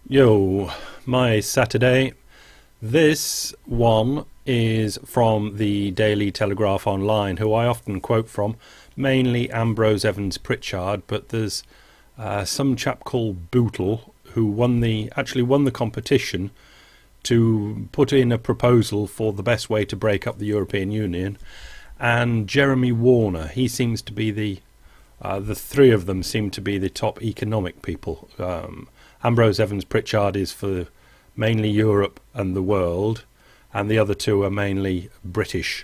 Yo, my Saturday. This one is from the Daily Telegraph Online, who I often quote from, mainly Ambrose Evans Pritchard, but there's some chap called Bootle who actually won the competition to put in a proposal for the best way to break up the European Union, and Jeremy Warner. He seems to be the three of them seem to be the top economic people. Ambrose Evans Pritchard is for mainly Europe and the world, and the other two are mainly British,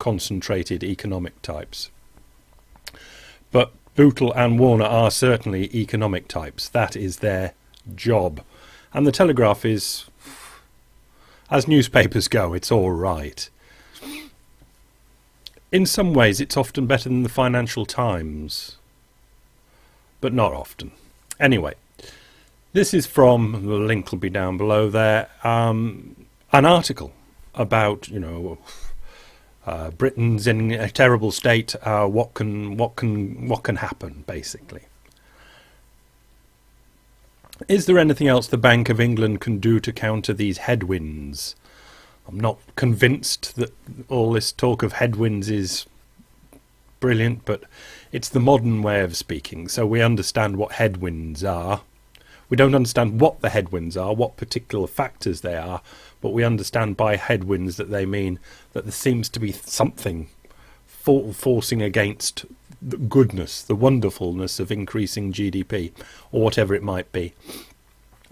concentrated economic types. But Bootle and Warner are certainly economic types. That is their job. And the Telegraph is, as newspapers go, it's all right. In some ways, it's often better than the Financial Times, but not often. Anyway, this is from, the link will be down below there, an article about, Britain's in a terrible state. What can happen, basically. Is there anything else the Bank of England can do to counter these headwinds? I'm not convinced that all this talk of headwinds is brilliant, but it's the modern way of speaking, so we understand what headwinds are. We don't understand what the headwinds are, what particular factors they are, but we understand by headwinds that they mean that there seems to be something forcing against the goodness, the wonderfulness of increasing GDP, or whatever it might be.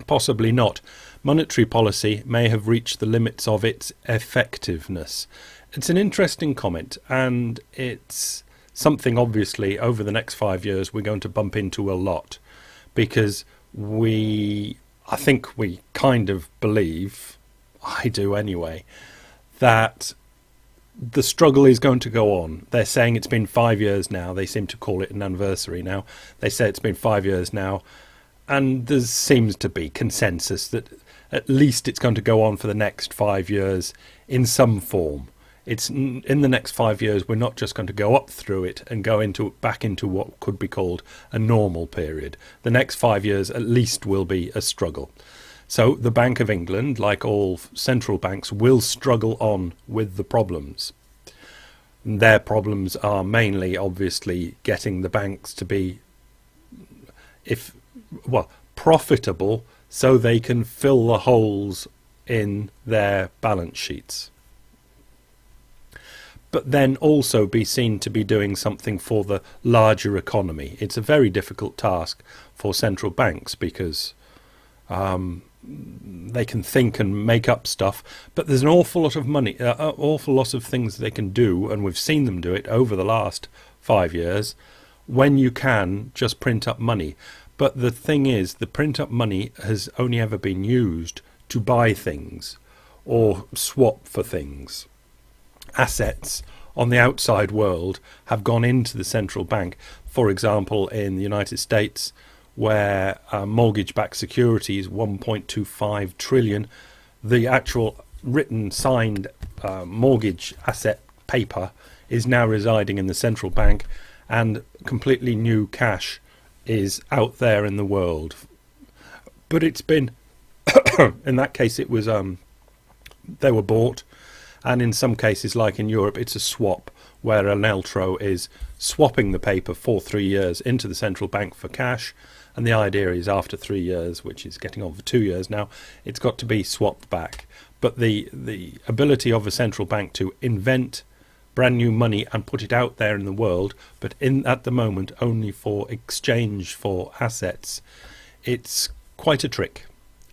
Possibly not. Monetary policy may have reached the limits of its effectiveness. It's an interesting comment, and it's something obviously over the next 5 years we're going to bump into a lot, because I think we kind of believe, I do anyway, that the struggle is going to go on. They're saying it's been 5 years now. They seem to call it an anniversary now. They say it's been 5 years now. And there seems to be consensus that at least it's going to go on for the next 5 years in some form. It's in the next 5 years, we're not just going to go up through it and go back into what could be called a normal period. The next 5 years at least will be a struggle. So the Bank of England, like all central banks, will struggle on with the problems. Their problems are mainly, obviously, getting the banks to be profitable so they can fill the holes in their balance sheets. But then also be seen to be doing something for the larger economy. It's a very difficult task for central banks because they can think and make up stuff, but there's an awful lot of money, awful lot of things they can do, and we've seen them do it over the last 5 years, when you can just print up money. But the thing is, the print up money has only ever been used to buy things or swap for things. Assets on the outside world have gone into the central bank. For example, in the United States, where mortgage-backed securities, 1.25 trillion, the actual written, signed mortgage asset paper is now residing in the central bank, and completely new cash is out there in the world. But it's been, in that case, it was they were bought, and in some cases, like in Europe, it's a swap, where an Eltro is swapping the paper for 3 years into the central bank for cash, and the idea is after 3 years, which is getting on for 2 years now, it's got to be swapped back. But the ability of a central bank to invent brand new money and put it out there in the world, but at the moment only for exchange for assets, it's quite a trick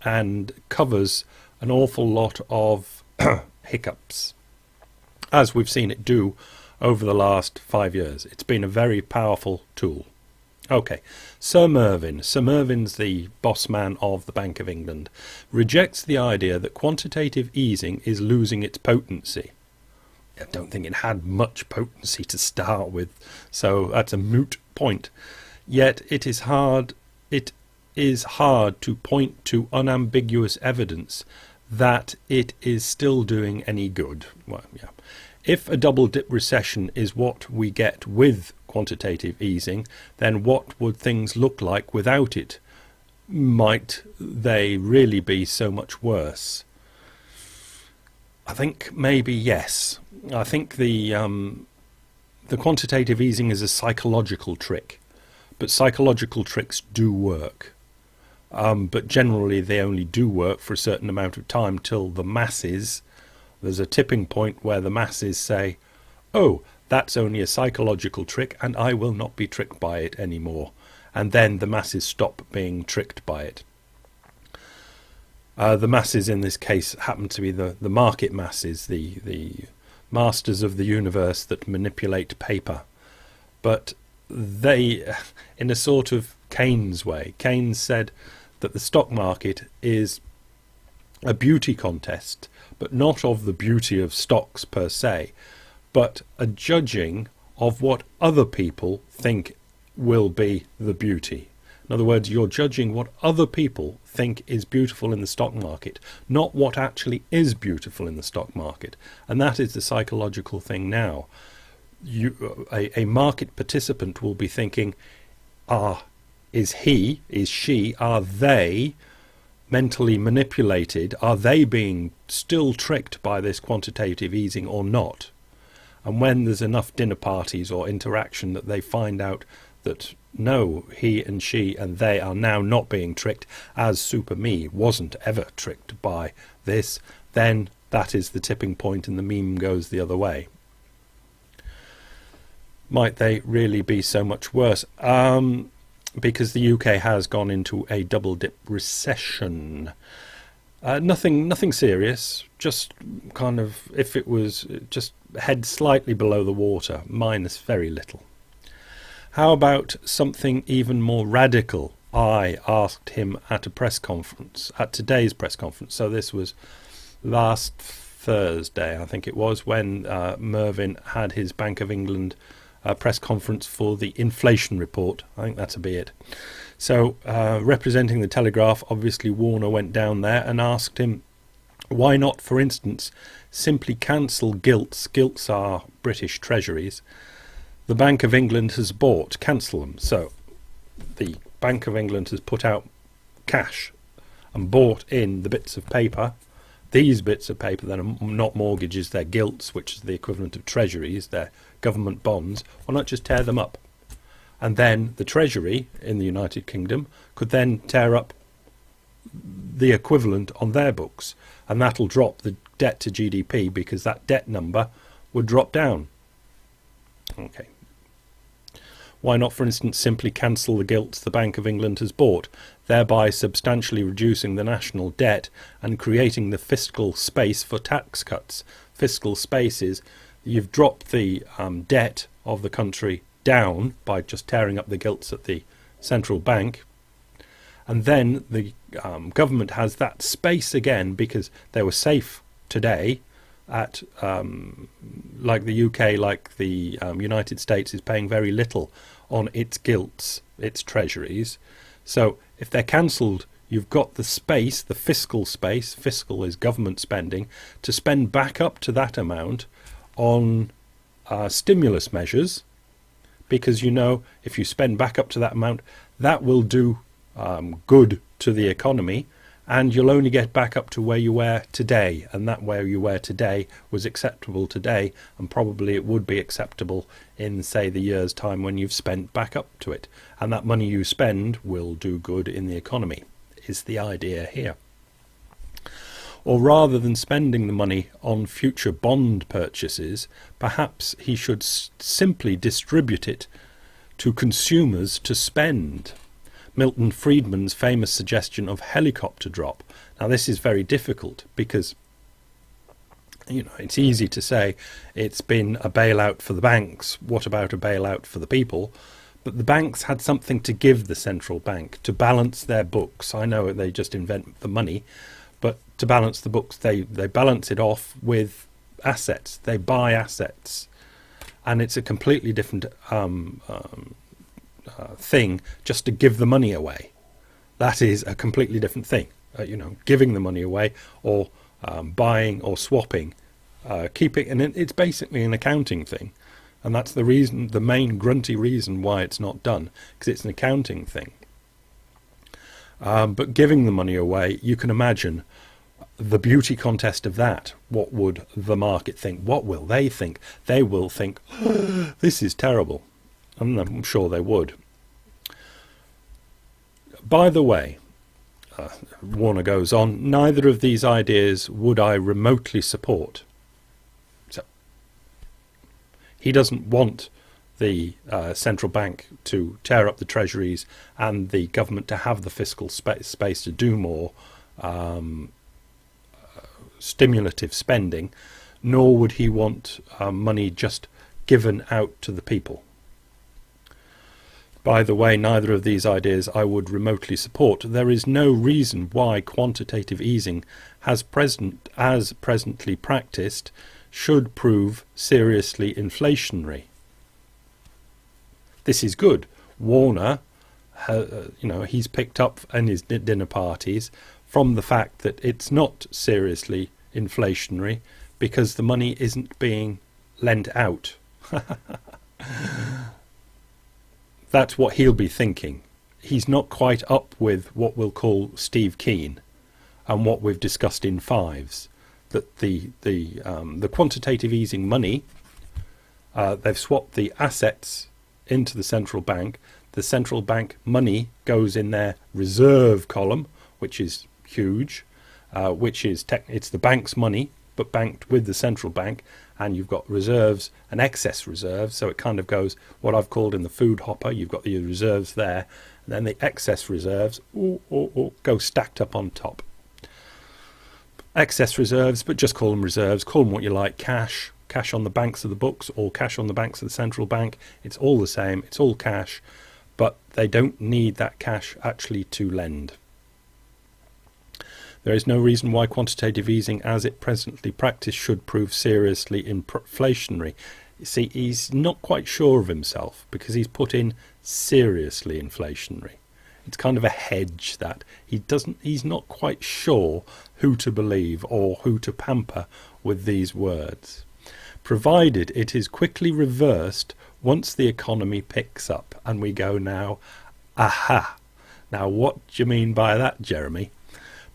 and covers an awful lot of hiccups, as we've seen it do over the last 5 years. It's been a very powerful tool. Okay, Sir Mervyn's the boss man of the Bank of England, rejects the idea that quantitative easing is losing its potency. I don't think it had much potency to start with, so that's a moot point. Yet it is hard to point to unambiguous evidence that it is still doing any good. Well, yeah. If a double-dip recession is what we get with quantitative easing, then what would things look like without it? might they really be so much worse? I think maybe yes. I think the quantitative easing is a psychological trick, but psychological tricks do work. But generally they only do work for a certain amount of time till the masses, there's a tipping point where the masses say, oh, that's only a psychological trick and I will not be tricked by it anymore. And then the masses stop being tricked by it. The masses in this case happen to be the market masses, the masters of the universe that manipulate paper. But they, in a sort of Keynes way, Keynes said that the stock market is a beauty contest, but not of the beauty of stocks per se, but a judging of what other people think will be the beauty. In other words, you're judging what other people think is beautiful in the stock market, not what actually is beautiful in the stock market. And that is the psychological thing now. A market participant will be thinking, is he, is she, are they mentally manipulated? Are they being still tricked by this quantitative easing or not? And when there's enough dinner parties or interaction that they find out that no, he and she and they are now not being tricked, as Super Me wasn't ever tricked by this, then that is the tipping point and the meme goes the other way. Might they really be so much worse? Because the UK has gone into a double dip recession. Nothing serious, just kind of, if it was just head slightly below the water, minus very little. How about something even more radical? I asked him at a press conference, at today's press conference. So this was last Thursday, I think it was, when Mervyn had his Bank of England press conference for the inflation report. I think that'll be it. So representing the Telegraph, obviously Warner went down there and asked him, why not, for instance, simply cancel gilts? Gilts are British treasuries. The Bank of England has bought, cancel them. So the Bank of England has put out cash and bought in the bits of paper. These bits of paper that are not mortgages, they're gilts, which is the equivalent of treasuries, they're government bonds. Why not just tear them up? And then the Treasury in the United Kingdom could then tear up the equivalent on their books, and that'll drop the debt to GDP because that debt number would drop down. Okay. Why not, for instance, simply cancel the gilts the Bank of England has bought, thereby substantially reducing the national debt and creating the fiscal space for tax cuts? Fiscal space is you've dropped the debt of the country down by just tearing up the gilts at the central bank, and then the government has that space again because they were safe today at like the UK, like the United States is paying very little on its gilts, its treasuries. So if they're cancelled, you've got the space, the fiscal space, fiscal is government spending, to spend back up to that amount on stimulus measures, because you know if you spend back up to that amount, that will do good to the economy, and you'll only get back up to where you were today, and that where you were today was acceptable today, and probably it would be acceptable in, say, the year's time when you've spent back up to it, and that money you spend will do good in the economy, is the idea here. Or rather than spending the money on future bond purchases, perhaps he should simply distribute it to consumers to spend. Milton Friedman's famous suggestion of helicopter drop. Now this is very difficult because, you know, it's easy to say it's been a bailout for the banks. What about a bailout for the people? But the banks had something to give the central bank to balance their books. I know they just invent the money, but to balance the books, they balance it off with assets. They buy assets, and it's a completely different thing just to give the money away. That is a completely different thing. You know, giving the money away or buying or swapping, keeping, and it's basically an accounting thing, and that's the reason, the main grunty reason why it's not done, because it's an accounting thing. But giving the money away, you can imagine the beauty contest of that. What would the market think? What will they think? They will think, this is terrible. And I'm sure they would. By the way, Warner goes on, neither of these ideas would I remotely support. So he doesn't want the central bank to tear up the treasuries and the government to have the fiscal space to do more stimulative spending, nor would he want money just given out to the people. By the way, neither of these ideas I would remotely support. There is no reason why quantitative easing, as presently practiced, should prove seriously inflationary. This is good. Warner, he's picked up in his dinner parties from the fact that it's not seriously inflationary because the money isn't being lent out. That's what he'll be thinking. He's not quite up with what we'll call Steve Keen and what we've discussed in fives, that the quantitative easing money, they've swapped the assets into the central bank. The central bank money goes in their reserve column, which is huge, it's the bank's money, but banked with the central bank, and you've got reserves and excess reserves, so it kind of goes what I've called in the food hopper. You've got the reserves there, and then the excess reserves go stacked up on top. Excess reserves, but just call them reserves, call them what you like, cash on the banks of the books or cash on the banks of the central bank. It's all the same, it's all cash, but they don't need that cash actually to lend. There is no reason why quantitative easing as it presently practiced should prove seriously inflationary. You see, he's not quite sure of himself because he's put in seriously inflationary. It's kind of a hedge that he's not quite sure who to believe or who to pamper with these words. Provided it is quickly reversed once the economy picks up. And we go now, aha. Now what do you mean by that, Jeremy?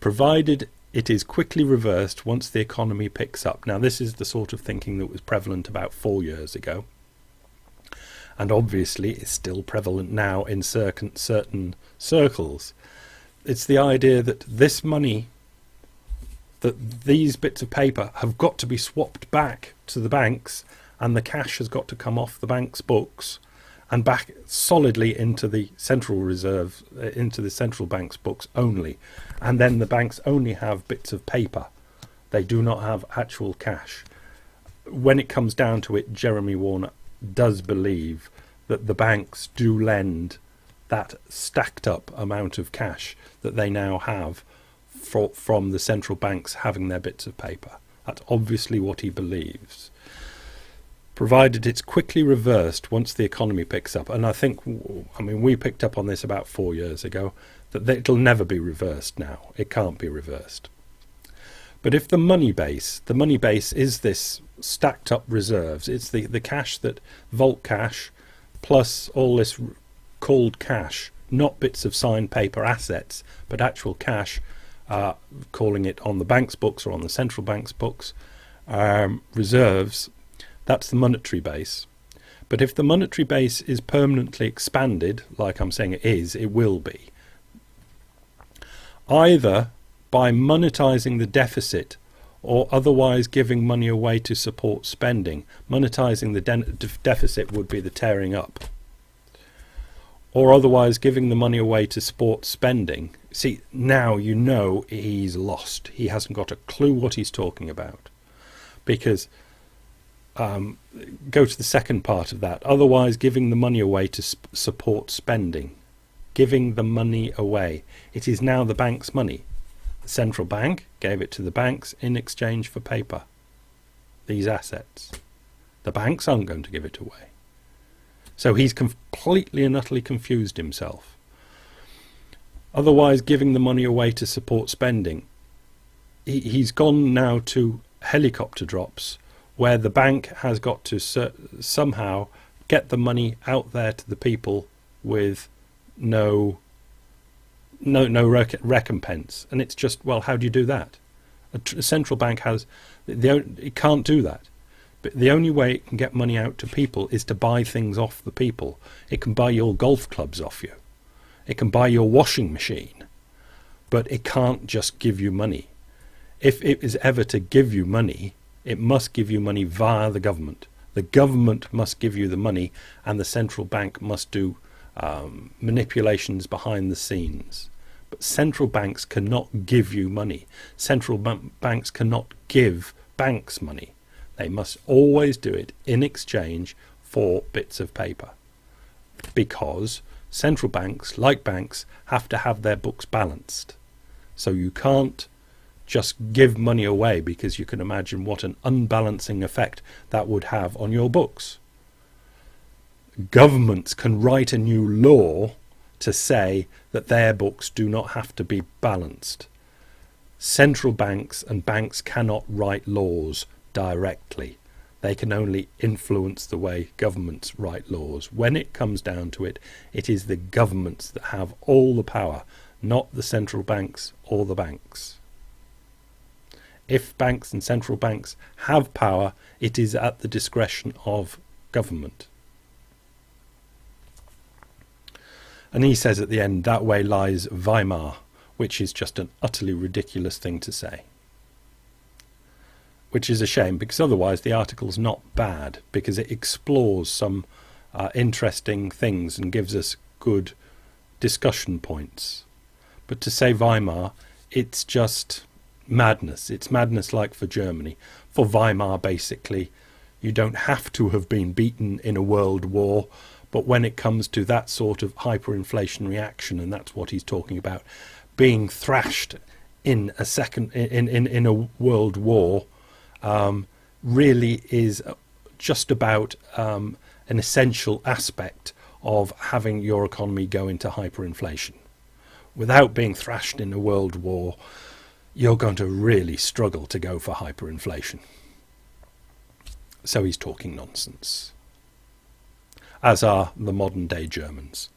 Provided it is quickly reversed once the economy picks up. Now this is the sort of thinking that was prevalent about 4 years ago. And obviously is still prevalent now in certain circles. It's the idea that this money, that these bits of paper have got to be swapped back to the banks, and the cash has got to come off the bank's books and back solidly into the central reserve, into the central bank's books only. And then the banks only have bits of paper. They do not have actual cash. When it comes down to it, Jeremy Warner does believe that the banks do lend that stacked up amount of cash that they now have from the central banks having their bits of paper. That's obviously what he believes. Provided it's quickly reversed once the economy picks up. And we picked up on this about 4 years ago, that it'll never be reversed now. It can't be reversed. But if the money base is this stacked up reserves, it's the cash that vault cash plus all this called cash, not bits of signed paper assets, but actual cash, calling it on the bank's books or on the central bank's books, reserves. That's the monetary base. But if the monetary base is permanently expanded, like I'm saying it will be, either by monetizing the deficit or otherwise giving money away to support spending. Monetizing the deficit would be the tearing up. Or otherwise giving the money away to support spending. See, now you know he's lost. He hasn't got a clue what he's talking about. Because go to the second part of that. Otherwise giving the money away to support spending. Giving the money away. It is now the bank's money. The central bank gave it to the banks in exchange for paper. These assets. The banks aren't going to give it away. So he's completely and utterly confused himself. Otherwise giving the money away to support spending. He's gone now to helicopter drops, where the bank has got to somehow get the money out there to the people with no no recompense. And it's just, well, how do you do that? A central bank has, it can't do that. But the only way it can get money out to people is to buy things off the people. It can buy your golf clubs off you. It can buy your washing machine. But it can't just give you money. If it is ever to give you money, it must give you money via the government. The government must give you the money, and the central bank must do manipulations behind the scenes. But central banks cannot give you money. Central banks cannot give banks money. They must always do it in exchange for bits of paper. Because central banks, like banks, have to have their books balanced. So you can't just give money away, because you can imagine what an unbalancing effect that would have on your books. Governments can write a new law to say that their books do not have to be balanced. Central banks and banks cannot write laws directly. They can only influence the way governments write laws. When it comes down to it, it is the governments that have all the power, not the central banks or the banks. If banks and central banks have power, it is at the discretion of government. And he says at the end, that way lies Weimar, which is just an utterly ridiculous thing to say. Which is a shame, because otherwise the article's not bad, because it explores some interesting things and gives us good discussion points. But to say Weimar, it's just madness. It's madness like for Germany. For Weimar, basically, you don't have to have been beaten in a world war, but when it comes to that sort of hyperinflationary action, and that's what he's talking about, being thrashed in a in a world war, really is just about an essential aspect of having your economy go into hyperinflation. Without being thrashed in a world war, you're going to really struggle to go for hyperinflation. So he's talking nonsense. As are the modern day Germans,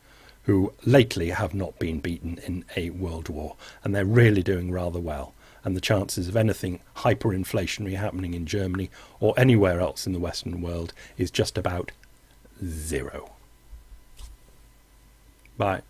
who lately have not been beaten in a world war, and they're really doing rather well. And the chances of anything hyperinflationary happening in Germany or anywhere else in the Western world is just about zero. Bye.